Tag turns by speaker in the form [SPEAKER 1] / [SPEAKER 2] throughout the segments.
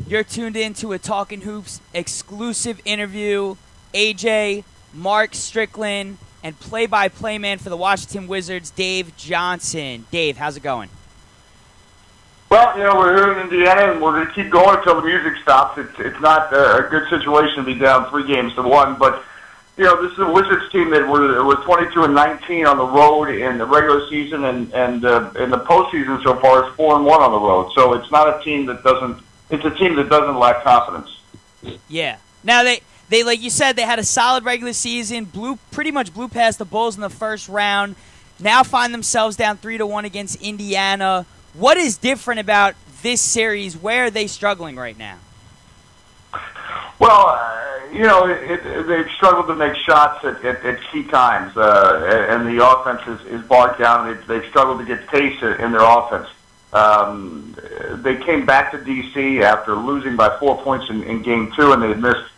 [SPEAKER 1] You're tuned in to a Talkin Hoopz exclusive interview. AJ, Mark Strickland, and play-by-play man for the Washington Wizards, Dave Johnson. Dave, how's it going?
[SPEAKER 2] Well, we're here in Indiana, and we're going to keep going until the music stops. It's not a good situation to be down 3-1, but this is a Wizards team that was 22-19 on the road in the regular season, and in the postseason so far is 4-1 on the road. So it's not a team that doesn't. It's a team that doesn't lack confidence.
[SPEAKER 1] Yeah. Now they like you said, they had a solid regular season, pretty much blew past the Bulls in the first round. Now find themselves down 3-1 against Indiana. What is different about this series? Where are they struggling right now?
[SPEAKER 2] Well, they've struggled to make shots at key times, and the offense is bogged down. They've struggled to get pace in their offense. They came back to D.C. after losing by 4 points in Game 2, and they had missed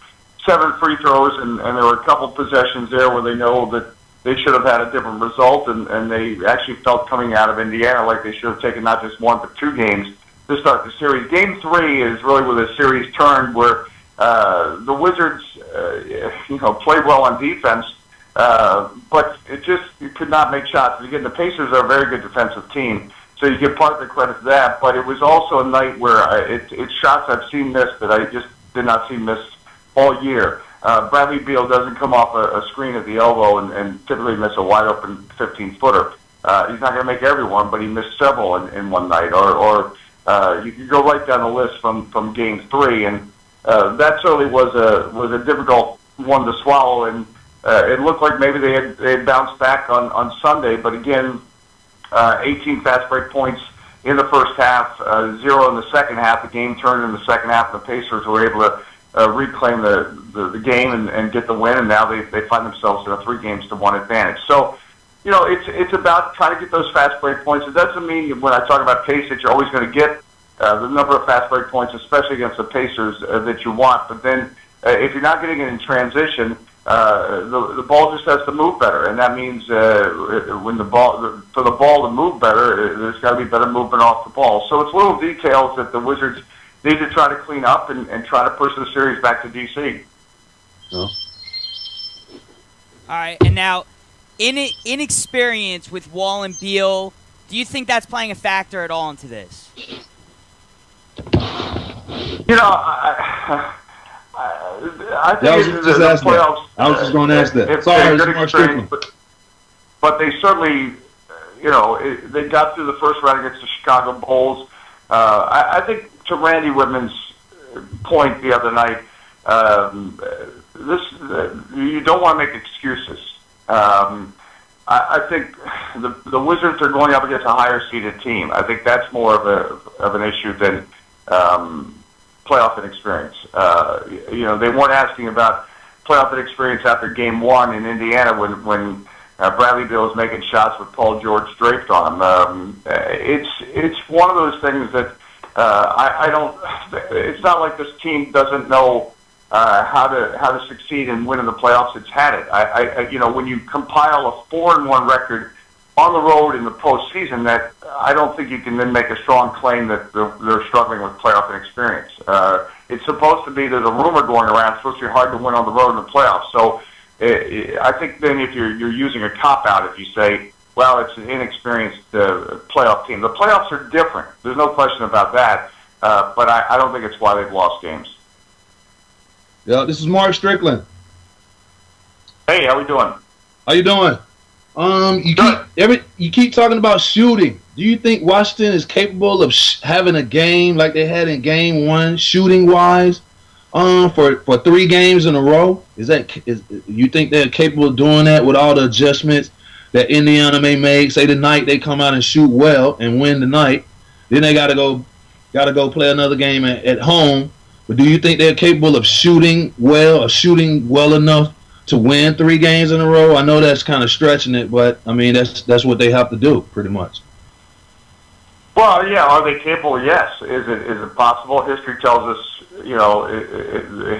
[SPEAKER 2] 7 free throws, and there were a couple possessions there where they know that they should have had a different result, and they actually felt coming out of Indiana like they should have taken not just 1 but 2 games to start the series. Game 3 is really where the series turned, where the Wizards, played well on defense, but you could not make shots. Again, the Pacers are a very good defensive team, so you give part of the credit to that. But it was also a night where it's shots I've seen missed that I just did not see missed all year. Bradley Beal doesn't come off a screen at the elbow and typically miss a wide-open 15-footer. He's not going to make every one, but he missed several in one night. Or you can go right down the list from Game 3, and that certainly was a difficult one to swallow. And it looked like maybe they had bounced back on Sunday, but again, 18 fast break points in the first half, 0 in the second half. The game turned in the second half. The Pacers were able to reclaim the game and get the win, and now they find themselves in a 3-1 advantage. So, it's about trying to get those fast break points. It doesn't mean when I talk about pace that you're always going to get the number of fast break points, especially against the Pacers, that you want. But then if you're not getting it in transition, the ball just has to move better, and that means for the ball to move better, there's got to be better movement off the ball. So it's little details that the Wizards need to try to clean up and try to push the series back to D.C.
[SPEAKER 3] Oh.
[SPEAKER 1] All right, and now, inexperience with Wall and Beal, do you think that's playing a factor at all into this?
[SPEAKER 2] I think the playoffs.
[SPEAKER 3] I was just going to ask that. Sorry, good experience,
[SPEAKER 2] but they certainly, they got through the first round against the Chicago Bulls. I think to Randy Whitman's point the other night, you don't want to make excuses. I think the Wizards are going up against a higher seeded team. I think that's more of an issue than playoff inexperience. They weren't asking about playoff inexperience after Game 1 in Indiana when Bradley Beal was making shots with Paul George draped on him. It's one of those things that I don't. It's not like this team doesn't know how to succeed and win in the playoffs. It's had it. When you compile a 4-1 record on the road in the postseason, that I don't think you can then make a strong claim that they're struggling with playoff inexperience. It's supposed to be, there's a rumor going around, it's supposed to be hard to win on the road in the playoffs. So I think then if you're using a cop-out if you say, well, it's an inexperienced playoff team. The playoffs are different. There's no question about that. But I don't think it's why they've lost games.
[SPEAKER 3] Yeah, this is Mark Strickland.
[SPEAKER 2] Hey, how we doing?
[SPEAKER 3] How you doing? You keep talking about shooting. Do you think Washington is capable of having a game like they had in Game 1, shooting wise, for 3 games in a row? You think they're capable of doing that with all the adjustments that Indiana may make? Say tonight they come out and shoot well and win tonight, then they gotta go play another game at home. But do you think they're capable of shooting well or shooting well enough to win 3 games in a row? I know that's kind of stretching it, but I mean that's what they have to do pretty much.
[SPEAKER 2] Well, yeah, are they capable? Yes. Is it possible? History tells us,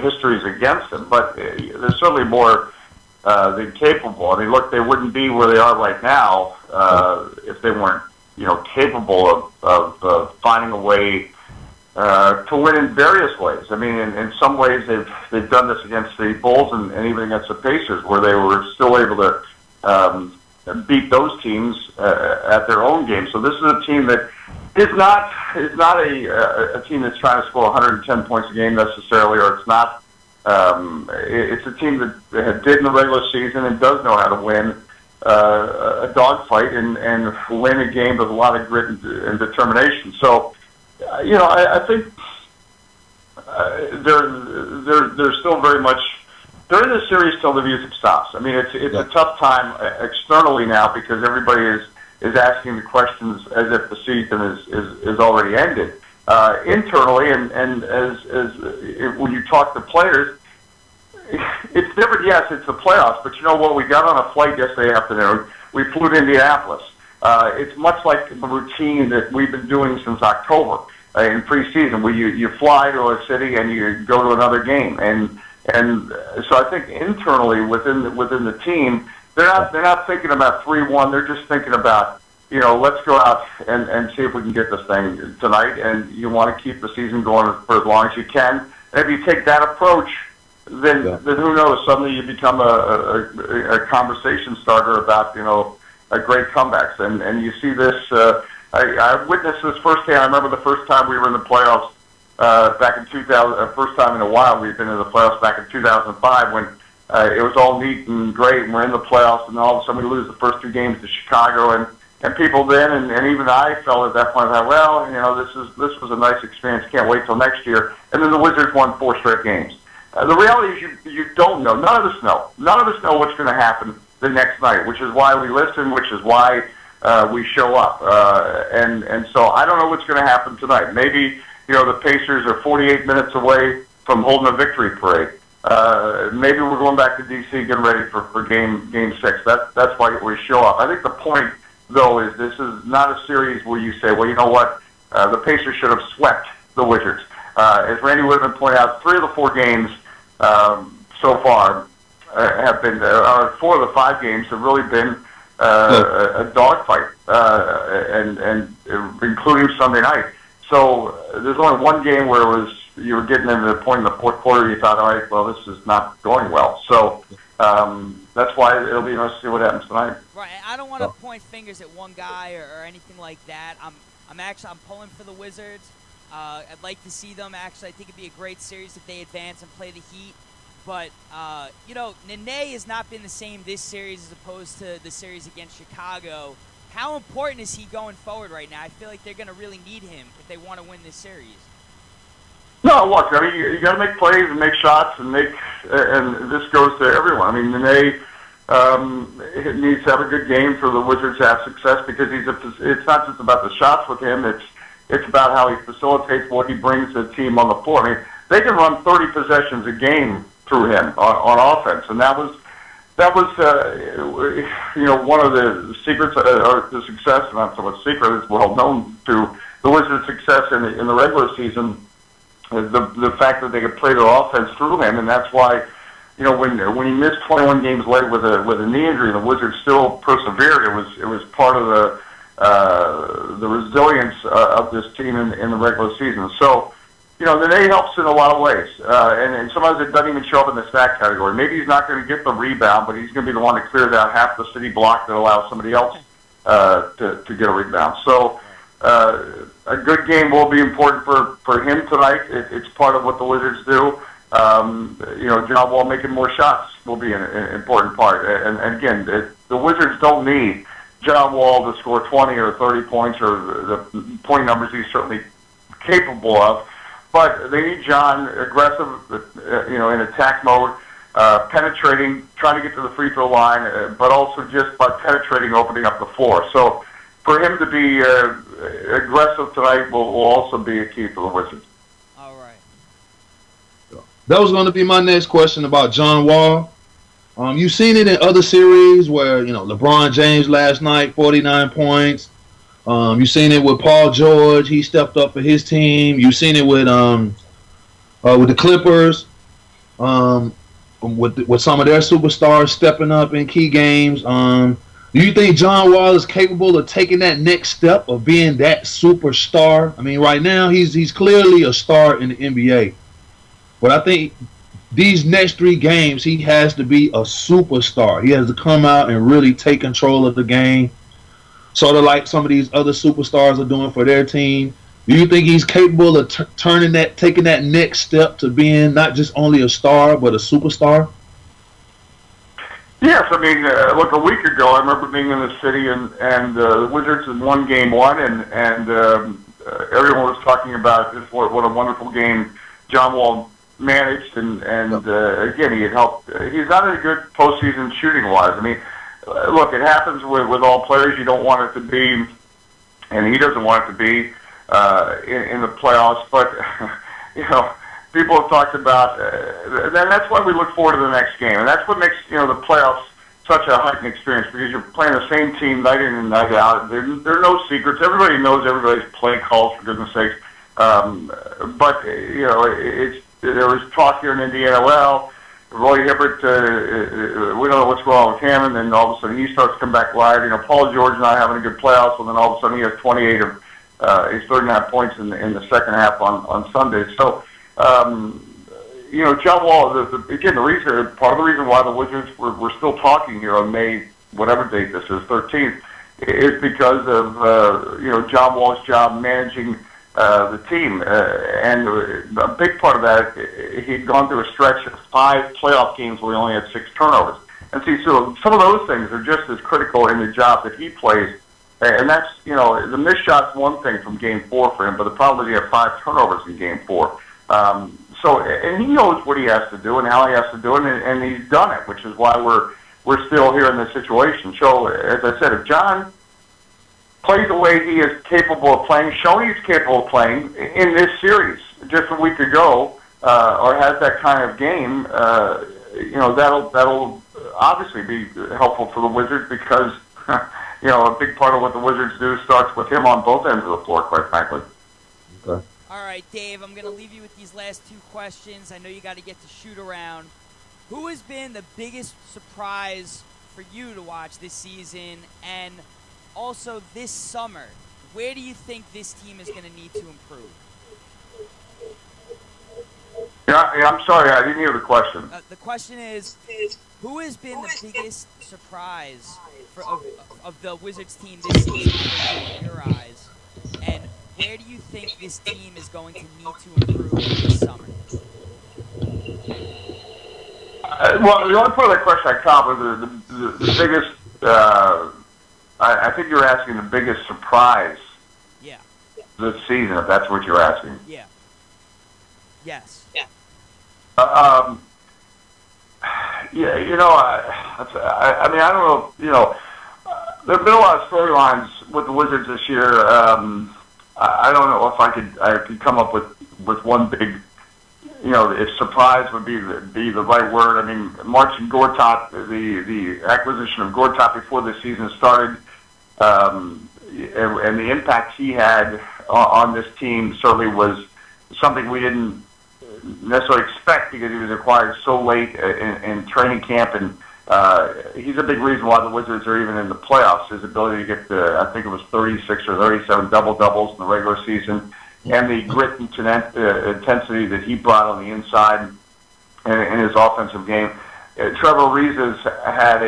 [SPEAKER 2] history is against them, but they're certainly more than capable. I mean, look, they wouldn't be where they are right now if they weren't, capable of finding a way to win in various ways. I mean, in some ways they've done this against the Bulls and even against the Pacers, where they were still able to beat those teams at their own game. So this is a team that is not a team that's trying to score 110 points a game necessarily, or it's not. It's a team that did in the regular season and does know how to win a dogfight and win a game with a lot of grit and determination. So, I think they're still very much. They're in the series till the music stops. I mean, it's a tough time externally now because everybody is asking the questions as if the season is already ended. Internally, and as when you talk to players, it's different. Yes, it's the playoffs, but you know what? We got on a flight yesterday afternoon. We flew to Indianapolis. It's much like the routine that we've been doing since October in preseason, where you fly to a city and you go to another game, and so I think internally within the team, they're not thinking about 3-1. They're just thinking about, let's go out and see if we can get this thing tonight. And you want to keep the season going for as long as you can. And if you take that approach, then who knows? Suddenly you become a conversation starter about a great comebacks. And you see this. I witnessed this firsthand. I remember the first time we were in the playoffs back in 2000. First time in a while we've been in the playoffs back in 2005 when it was all neat and great, and we're in the playoffs, and all of a sudden we lose the first 2 games to Chicago, and people then, and even I felt at that point, well, this was a nice experience, can't wait till next year. And then the Wizards won 4 straight games. The reality is you don't know. None of us know. None of us know what's going to happen the next night, which is why we listen, which is why we show up. And so I don't know what's going to happen tonight. Maybe, the Pacers are 48 minutes away from holding a victory parade. Maybe we're going back to D.C. getting ready for game 6. That's why we show up. I think the point, though, is this is not a series where you say, well, you know what, the Pacers should have swept the Wizards. As Randy Whitman pointed out, 3 of the 4 games so far have been, 4 of the 5 games have really been a dogfight, and including Sunday night. So there's only 1 game where you were getting into the point in the fourth quarter you thought, all right, well, this is not going well. So that's why it'll be nice to see what happens tonight.
[SPEAKER 1] Right. I don't want to point fingers at one guy or anything like that. I'm pulling for the Wizards. I'd like to see them. Actually, I think it'd be a great series if they advance and play the Heat. But, Nene has not been the same this series as opposed to the series against Chicago. How important is he going forward right now? I feel like they're going to really need him if they want to win this series.
[SPEAKER 2] No, look, I mean, you got to make plays and make shots and this goes to everyone. I mean, Nene needs to have a good game for the Wizards to have success because it's not just about the shots with him. It's about how he facilitates what he brings to the team on the floor. I mean, they can run 30 possessions a game through him on offense, and that was one of the secrets or the success, not so much secret, it's well known to the Wizards' success in the regular season. The fact that they could play their offense through him, and that's why, when he missed 21 games late with a knee injury, the Wizards still persevered. It was part of the resilience of this team in the regular season. So, Nene helps in a lot of ways, and sometimes it doesn't even show up in the stat category. Maybe he's not going to get the rebound, but he's going to be the one that clears out half the city block that allows somebody else to get a rebound. So a good game will be important for him tonight. It's part of what the Wizards do. John Wall making more shots will be an important part. And again, the Wizards don't need John Wall to score 20 or 30 points or the point numbers he's certainly capable of. But they need John aggressive, in attack mode, penetrating, trying to get to the free throw line, but also just by penetrating, opening up the floor. So for him to be aggressive tonight will also be a key for the Wizards.
[SPEAKER 1] All right.
[SPEAKER 3] That was going to be my next question about John Wall. You've seen it in other series where, LeBron James last night, 49 points. You've seen it with Paul George. He stepped up for his team. You've seen it with the Clippers, with some of their superstars stepping up in key games. Do you think John Wall is capable of taking that next step of being that superstar? I mean, right now he's clearly a star in the NBA, but I think these next 3 games he has to be a superstar. He has to come out and really take control of the game, sort of like some of these other superstars are doing for their team. Do you think he's capable of taking that next step to being not just only a star but a superstar?
[SPEAKER 2] Yes, I mean, look, a week ago, I remember being in the city, and the Wizards had won Game 1, and everyone was talking about just what a wonderful game John Wall managed, and again, he had helped. He's not a good postseason shooting-wise. I mean, look, it happens with all players. You don't want it to be, and he doesn't want it to be in the playoffs, but, you know, people have talked about, and that's why we look forward to the next game, and that's what makes the playoffs such a heightened experience, because you're playing the same team night in and night out. There are no secrets. Everybody knows everybody's play calls, for goodness sakes. But there was talk here in Indiana. Well, Roy Hibbert, we don't know what's wrong with him, and then all of a sudden he starts to come back live. Paul George not having a good playoffs, and then all of a sudden he has 28 of his 39 points in the second half on Sunday. So. John Wall, again, part of the reason why the Wizards we're still talking here on May, whatever date this is, 13th, is because of, John Wall's job managing the team. And a big part of that, he'd gone through a stretch of 5 playoff games where he only had 6 turnovers. And see, so some of those things are just as critical in the job that he plays. And that's, the missed shot's one thing from Game 4 for him, but the problem is he had 5 turnovers in Game 4. And he knows what he has to do and how he has to do it, and he's done it, which is why we're still here in this situation. So, as I said, if John plays the way he is capable of playing, shown he's capable of playing in this series just a week ago, or has that kind of game, that'll obviously be helpful for the Wizards because, a big part of what the Wizards do starts with him on both ends of the floor, quite frankly.
[SPEAKER 3] Okay.
[SPEAKER 1] All right, Dave, I'm going to leave you with these last 2 questions. I know you got to get to shoot around. Who has been the biggest surprise for you to watch this season? And also this summer, where do you think this team is going to need to improve?
[SPEAKER 2] Yeah, I'm sorry, I didn't hear the question.
[SPEAKER 1] The question is, who has been the biggest surprise of the Wizards team this season in your eyes? And where do you think this team is going to need to improve this summer?
[SPEAKER 2] Well, the only part of that question I caught was the biggest. I think you're asking the biggest surprise.
[SPEAKER 1] Yeah.
[SPEAKER 2] This season, if that's what you're asking.
[SPEAKER 1] Yeah. Yes.
[SPEAKER 2] Yeah. I mean, I don't know. There have been a lot of storylines with the Wizards this year. I don't know if I could come up with one big, if surprise would be the right word. I mean, Marcin Gortat, the acquisition of Gortat before the season started, and the impact he had on this team certainly was something we didn't necessarily expect because he was acquired so late in training camp, and he's a big reason why the Wizards are even in the playoffs. His ability to get I think it was 36 or 37 double-doubles in the regular season, and the grit and intensity that he brought on the inside in his offensive game. Trevor Ariza had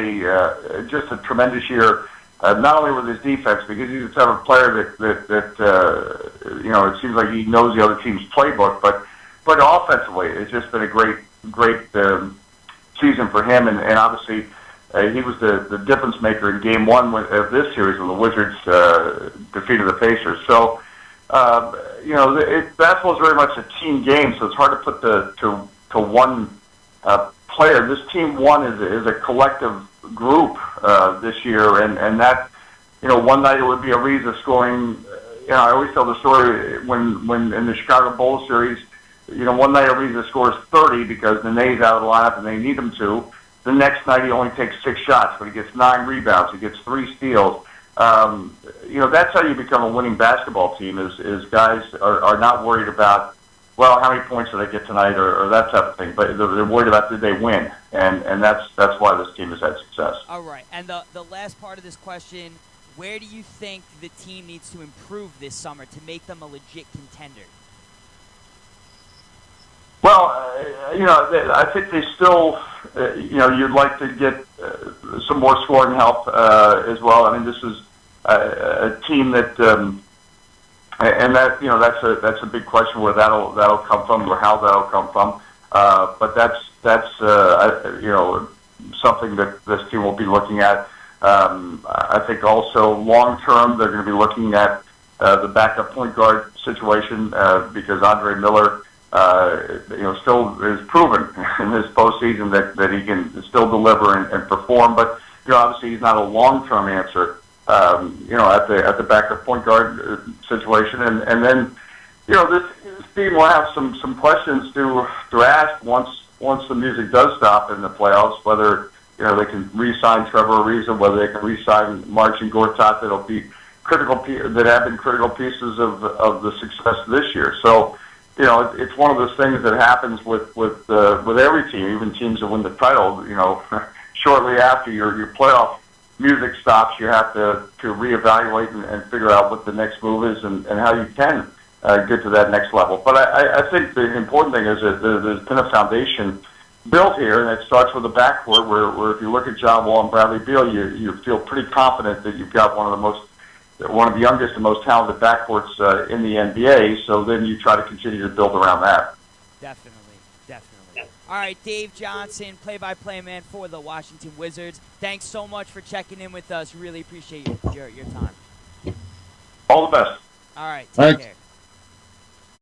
[SPEAKER 2] just a tremendous year, not only with his defense, because he's the type of player that it seems like he knows the other team's playbook, but offensively, it's just been a great season for him, and obviously he was the difference maker in Game 1 of this series when the Wizards defeated the Pacers. So, basketball is very much a team game, so it's hard to put to one player. This team won is a collective group this year, and that, one night it would be Ariza scoring. I always tell the story when in the Chicago Bulls series. One night Ariza scores 30 because Nene's out of the lineup and they need him to. The next night he only takes 6 shots, but he gets 9 rebounds. He gets 3 steals. That's how you become a winning basketball team. Is guys are not worried about well, how many points do they get tonight, or that type of thing. But they're worried about did they win, and that's why this team has had success.
[SPEAKER 1] All right, and the last part of this question, where do you think the team needs to improve this summer to make them a legit contender?
[SPEAKER 2] Well, I think they still, you'd like to get some more scoring help as well. I mean, this is a team that, and that that's a big question where that'll come from, or how that'll come from. But that's something that this team will be looking at. I think also long term they're going to be looking at the backup point guard situation because Andre Miller. Still is proven in this postseason that he can still deliver and perform. But obviously he's not a long-term answer. At the backup point guard situation, and then this team will have some questions to ask once the music does stop in the playoffs. Whether they can re-sign Trevor Ariza, whether they can re-sign Marcin Gortat, that'll be that have been critical pieces of the success this year. So. It's one of those things that happens with every team, even teams that win the title. Shortly after your playoff music stops, you have to reevaluate and figure out what the next move is and how you can get to that next level. But I think the important thing is that there's been a foundation built here, and it starts with the backcourt where if you look at John Wall and Bradley Beal, you feel pretty confident that you've got one of the youngest and most talented backcourts in the NBA, so then you try to continue to build around that.
[SPEAKER 1] Definitely. All right, Dave Johnson, play-by-play man for the Washington Wizards. Thanks so much for checking in with us. Really appreciate your time.
[SPEAKER 2] All the best.
[SPEAKER 1] All right, take care.